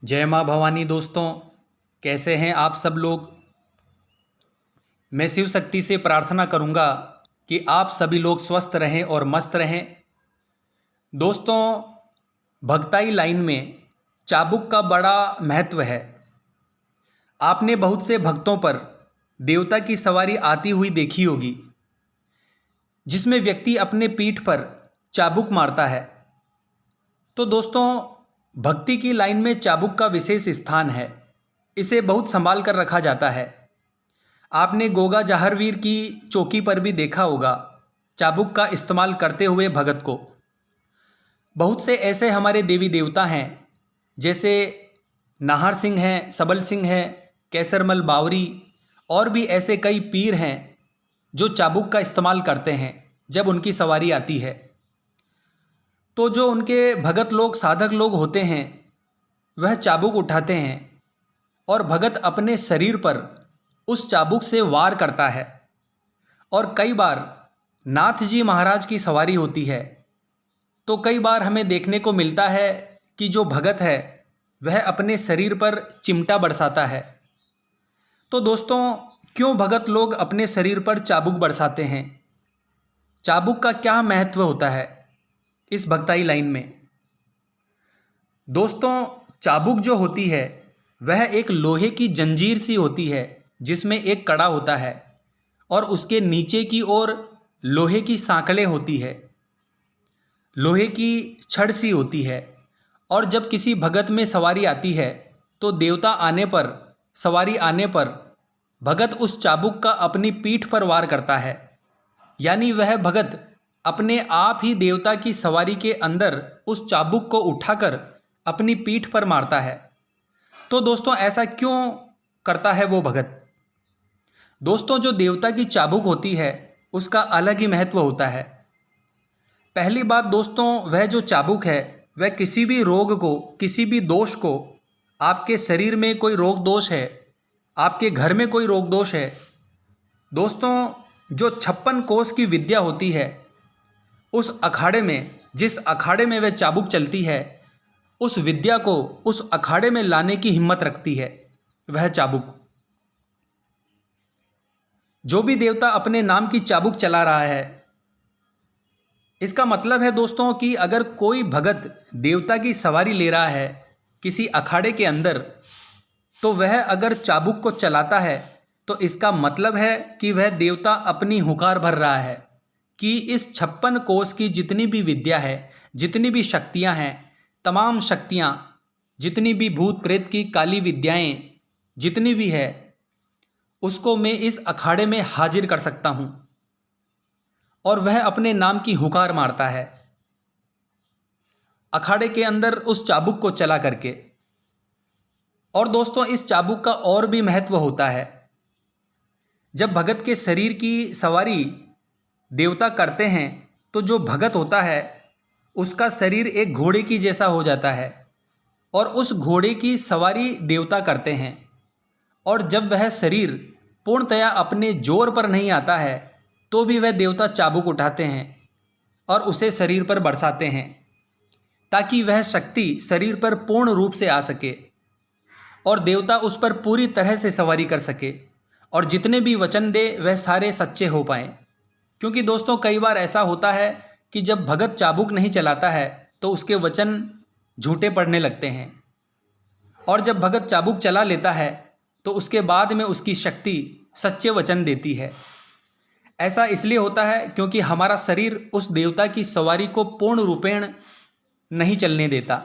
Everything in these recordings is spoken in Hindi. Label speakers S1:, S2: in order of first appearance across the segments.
S1: जय माँ भवानी। दोस्तों, कैसे हैं आप सब लोग। मैं शिव शक्ति से प्रार्थना करूंगा कि आप सभी लोग स्वस्थ रहें और मस्त रहें। दोस्तों, भक्ताई लाइन में चाबुक का बड़ा महत्व है। आपने बहुत से भक्तों पर देवता की सवारी आती हुई देखी होगी, जिसमें व्यक्ति अपने पीठ पर चाबुक मारता है। तो दोस्तों, भक्ति की लाइन में चाबुक का विशेष स्थान है। इसे बहुत संभाल कर रखा जाता है। आपने गोगा जाहरवीर की चौकी पर भी देखा होगा चाबुक का इस्तेमाल करते हुए भगत को। बहुत से ऐसे हमारे देवी देवता हैं, जैसे नाहर सिंह हैं, सबल सिंह हैं, कैसरमल बावरी, और भी ऐसे कई पीर हैं जो चाबुक का इस्तेमाल करते हैं जब उनकी सवारी आती है। तो जो उनके भगत लोग, साधक लोग होते हैं, वह चाबुक उठाते हैं और भगत अपने शरीर पर उस चाबुक से वार करता है। और कई बार नाथ जी महाराज की सवारी होती है, तो कई बार हमें देखने को मिलता है कि जो भगत है वह अपने शरीर पर चिमटा बरसाता है। तो दोस्तों, क्यों भगत लोग अपने शरीर पर चाबुक बरसाते हैं? चाबुक का क्या महत्व होता है इस भक्ताई लाइन में? दोस्तों, चाबुक जो होती है वह एक लोहे की जंजीर सी होती है, जिसमें एक कड़ा होता है और उसके नीचे की ओर लोहे की सांकलें होती है, लोहे की छड़ सी होती है। और जब किसी भगत में सवारी आती है तो देवता आने पर, सवारी आने पर भगत उस चाबुक का अपनी पीठ पर वार करता है। यानी वह भगत अपने आप ही देवता की सवारी के अंदर उस चाबुक को उठाकर अपनी पीठ पर मारता है। तो दोस्तों, ऐसा क्यों करता है वो भगत? दोस्तों, जो देवता की चाबुक होती है उसका अलग ही महत्व होता है। पहली बात दोस्तों, वह जो चाबुक है वह किसी भी रोग को, किसी भी दोष को, आपके शरीर में कोई रोग दोष है, आपके घर में कोई रोग दोष है, दोस्तों, जो 56 कोष की विद्या होती है, उस अखाड़े में, जिस अखाड़े में वह चाबुक चलती है, उस विद्या को उस अखाड़े में लाने की हिम्मत रखती है वह चाबुक। जो भी देवता अपने नाम की चाबुक चला रहा है, इसका मतलब है दोस्तों कि अगर कोई भगत देवता की सवारी ले रहा है किसी अखाड़े के अंदर, तो वह अगर चाबुक को चलाता है तो इसका मतलब है कि वह देवता अपनी हुकार भर रहा है कि इस 56 कोष की जितनी भी विद्या है, जितनी भी शक्तियां हैं, तमाम शक्तियां, जितनी भी भूत प्रेत की काली विद्याएं जितनी भी है, उसको मैं इस अखाड़े में हाजिर कर सकता हूं। और वह अपने नाम की हुकार मारता है अखाड़े के अंदर उस चाबुक को चला करके। और दोस्तों, इस चाबुक का और भी महत्व होता है। जब भगत के शरीर की सवारी देवता करते हैं तो जो भगत होता है उसका शरीर एक घोड़े की जैसा हो जाता है और उस घोड़े की सवारी देवता करते हैं। और जब वह शरीर पूर्णतया अपने जोर पर नहीं आता है तो भी वह देवता चाबुक उठाते हैं और उसे शरीर पर बरसाते हैं, ताकि वह शक्ति शरीर पर पूर्ण रूप से आ सके और देवता उस पर पूरी तरह से सवारी कर सके और जितने भी वचन दे वह सारे सच्चे हो पाएं। क्योंकि दोस्तों, कई बार ऐसा होता है कि जब भगत चाबुक नहीं चलाता है तो उसके वचन झूठे पड़ने लगते हैं, और जब भगत चाबुक चला लेता है तो उसके बाद में उसकी शक्ति सच्चे वचन देती है। ऐसा इसलिए होता है क्योंकि हमारा शरीर उस देवता की सवारी को पूर्ण रूपेण नहीं चलने देता।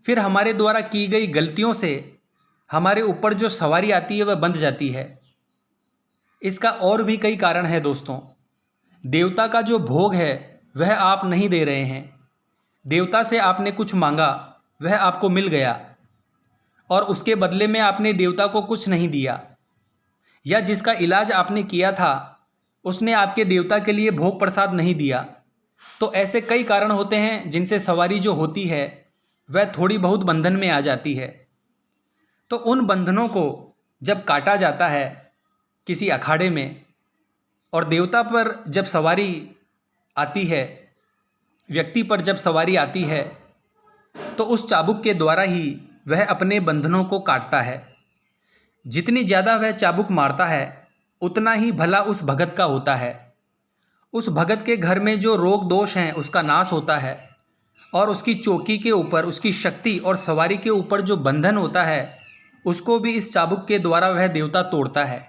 S1: फिर हमारे द्वारा की गई गलतियों से हमारे ऊपर जो सवारी आती है वह बंध जाती है। इसका और भी कई कारण है दोस्तों। देवता का जो भोग है वह आप नहीं दे रहे हैं। देवता से आपने कुछ मांगा, वह आपको मिल गया, और उसके बदले में आपने देवता को कुछ नहीं दिया। या जिसका इलाज आपने किया था उसने आपके देवता के लिए भोग प्रसाद नहीं दिया। तो ऐसे कई कारण होते हैं जिनसे सवारी जो होती है वह थोड़ी बहुत बंधन में आ जाती है। तो उन बंधनों को जब काटा जाता है किसी अखाड़े में, और देवता पर जब सवारी आती है, व्यक्ति पर जब सवारी आती है, तो उस चाबुक के द्वारा ही वह अपने बंधनों को काटता है। जितनी ज़्यादा वह चाबुक मारता है उतना ही भला उस भगत का होता है। उस भगत के घर में जो रोग दोष हैं उसका नाश होता है और उसकी चौकी के ऊपर, उसकी शक्ति और सवारी के ऊपर जो बंधन होता है उसको भी इस चाबुक के द्वारा वह देवता तोड़ता है।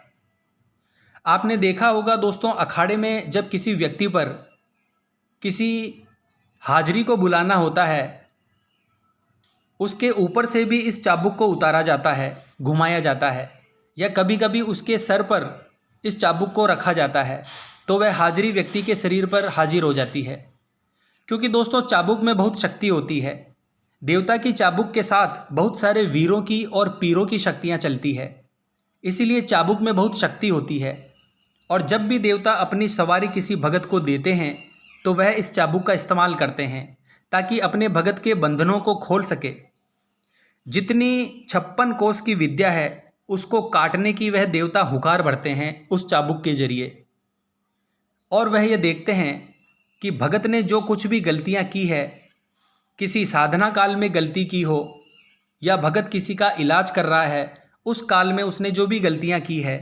S1: आपने देखा होगा दोस्तों, अखाड़े में जब किसी व्यक्ति पर किसी हाजिरी को बुलाना होता है, उसके ऊपर से भी इस चाबुक को उतारा जाता है, घुमाया जाता है, या कभी कभी उसके सर पर इस चाबुक को रखा जाता है तो वह हाजिरी व्यक्ति के शरीर पर हाजिर हो जाती है। क्योंकि दोस्तों चाबुक में बहुत शक्ति होती है। देवता की चाबुक के साथ बहुत सारे वीरों की और पीरों की शक्तियाँ चलती है, इसीलिए चाबुक में बहुत शक्ति होती है। और जब भी देवता अपनी सवारी किसी भगत को देते हैं तो वह इस चाबुक का इस्तेमाल करते हैं ताकि अपने भगत के बंधनों को खोल सके। जितनी 56 कोस की विद्या है उसको काटने की वह देवता हुकार भरते हैं उस चाबुक के जरिए। और वह ये देखते हैं कि भगत ने जो कुछ भी गलतियां की है, किसी साधना काल में गलती की हो या भगत किसी का इलाज कर रहा है उस काल में उसने जो भी गलतियां की है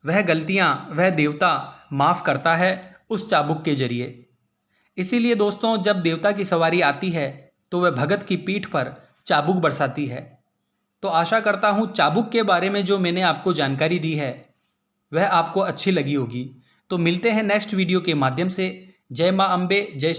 S1: वह गलतियां वह देवता माफ़ करता है उस चाबुक के जरिए। इसीलिए दोस्तों जब देवता की सवारी आती है तो वह भगत की पीठ पर चाबुक बरसाती है। तो आशा करता हूँ चाबुक के बारे में जो मैंने आपको जानकारी दी है वह आपको अच्छी लगी होगी। तो मिलते हैं नेक्स्ट वीडियो के माध्यम से। जय माँ अम्बे, जय श्री